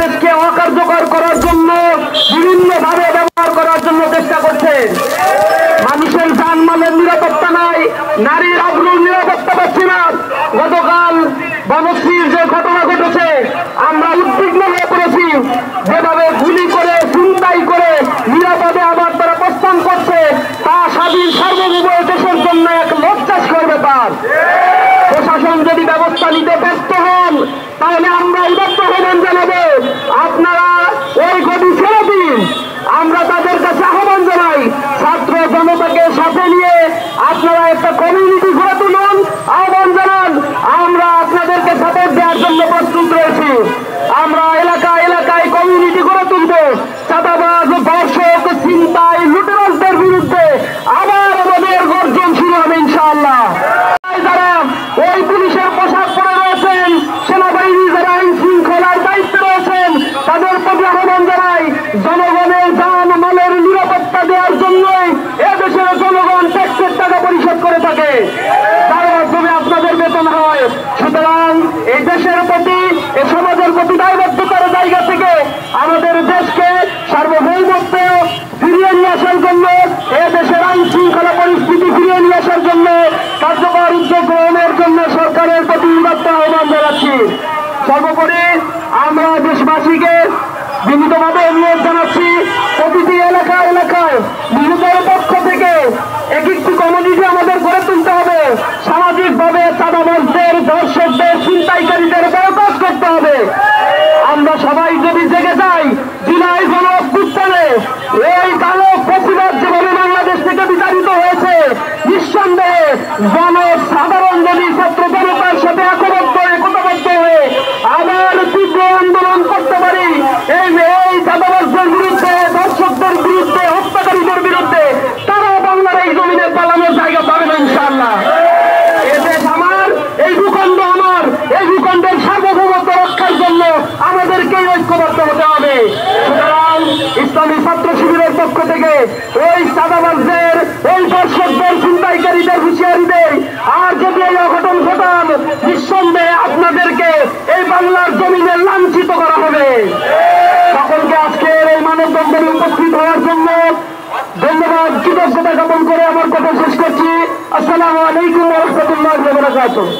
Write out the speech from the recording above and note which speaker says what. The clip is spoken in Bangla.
Speaker 1: বাংলাদেশকে অকার্যকর করার জন্য বিভিন্নভাবে ব্যবহার করার জন্য চেষ্টা করছে। মানুষের জানমালের নিরাপত্তা নাই, নারীর আবরুর নিরাপত্তা পাচ্ছি না। গতকাল বনশ্রীর যে ঘটনা ঘটেছে আমরা উদ্বিগ্ন হয়ে পড়েছি। যেভাবে গুলি করে ছিনতাই করে নিরাপদে আবার তারা প্রস্থান করছে তা স্বাধীন সার্বভৌম দেশের জন্য এক লজ্জাস্কর ব্যাপার। প্রশাসন যদি ব্যবস্থা নিতে ব্যস্ত হন তাহলে আমরা উদাত্ত আহ্বান জানাবো, আপনারা ওই গতি ছেড়ে দিন। আমরা তাদের কাছে আহ্বান জানাই, ছাত্র জনতাকে সাথে নিয়ে আপনারা একটা কমিউনিটি গড়ে তুলুন, আহ্বান জানান। আমরা আপনাদেরকে সাপোর্ট দেওয়ার জন্য প্রস্তুত রয়েছি। আমরা এলাকায় এলাকায় কমিউনিটি গড়ে তুলব। চাঁদাবাজ, ধর্ষক, ছিনতাই, লুটেরাজদের বিরুদ্ধে আবার আমাদের গর্জন শুরু হবে ইনশাআল্লাহ। যারা ওই পুলিশের পোশাক পরে রয়েছেন, সেনাবাহিনী যারা আইন শৃঙ্খলার দায়িত্বে রয়েছেন, তাদের প্রতি আহ্বান জানাই, জনগণের জান মালের নিরাপত্তা দেওয়ার জন্যই এদেশের জনগণ ট্যাক্সের টাকা পরিশোধ করে থাকে, তার মাধ্যমে আপনাদের বেতন হয়। সুতরাং এই দেশের প্রতি, এই সমাজের প্রতি দায়বদ্ধতার জায়গা থেকে আমাদের দেশকে সার্বভৌমত্ব ফিরিয়ে নিয়ে আসার জন্য, এদেশের আইন শৃঙ্খলা পরিস্থিতি ফিরিয়ে নিয়ে আসার জন্য কার্যকর উদ্যোগ গ্রহণের জন্য সরকারের প্রতি উদাত্ত আহ্বান জানাচ্ছি। সর্বোপরি আমরা দেশবাসীকে বিনীতভাবে অনুরোধ জানাচ্ছি, প্রতিটি এলাকায় এলাকায় নিজেদের পক্ষ থেকে একটি কমিউনিটি আমাদের গড়ে তুলতে হবে। সামাজিকভাবে চাঁদাবাজদের, ধর্ষকদের, ছিনতাইকারীদের বয়কট করতে হবে। আমরা সবাই যদি জেগে যাই, জুলাই গণ অভ্যুত্থানে এই কালো ফ্যাসিবাদ যেভাবে বাংলাদেশ থেকে বিতাড়িত হয়েছে, নিঃসন্দেহে জনসাধারণ যদি ছাত্র জনতার সাথে একতাবদ্ধ হয়ে আবার তীব্র আন্দোলন করতে পারি, এই চাঁদাবাজদের বিরুদ্ধে, ধর্ষকদের বিরুদ্ধে, হত্যাকারীদের বিরুদ্ধে, তারা বাংলার এই জমিনে পালানোর জায়গা পাবে না ইনশাআল্লাহ। এ দেশ আমার, এই ভূখণ্ড আমার, এই ভূখণ্ডের সার্বভৌমত্ব রক্ষার জন্য আমাদেরকেই ঐক্যবদ্ধ হতে হবে। সুতরাং ইসলামী ছাত্র শিবিরের পক্ষ থেকে ওই চাঁদাবাজদের, ওই ধর্ষকদের, ছিনতাইকারীদের হুঁশিয়ারি দেয়, আর যদি এই অঘটন ঘটান, নিঃসন্দেহে আপনাদেরকে এই বাংলার জমিনে লাঞ্ছিত করা হবে। সকলকে আজকের এই মানববন্ধনে উপস্থিত হওয়ার জন্য ধন্যবাদ, কৃতজ্ঞতা জ্ঞাপন করে আমার কথা শেষ করছি। আসসালামু আলাইকুম ওয়া রাহমাতুল্লাহি ওয়া বারাকাতুহু।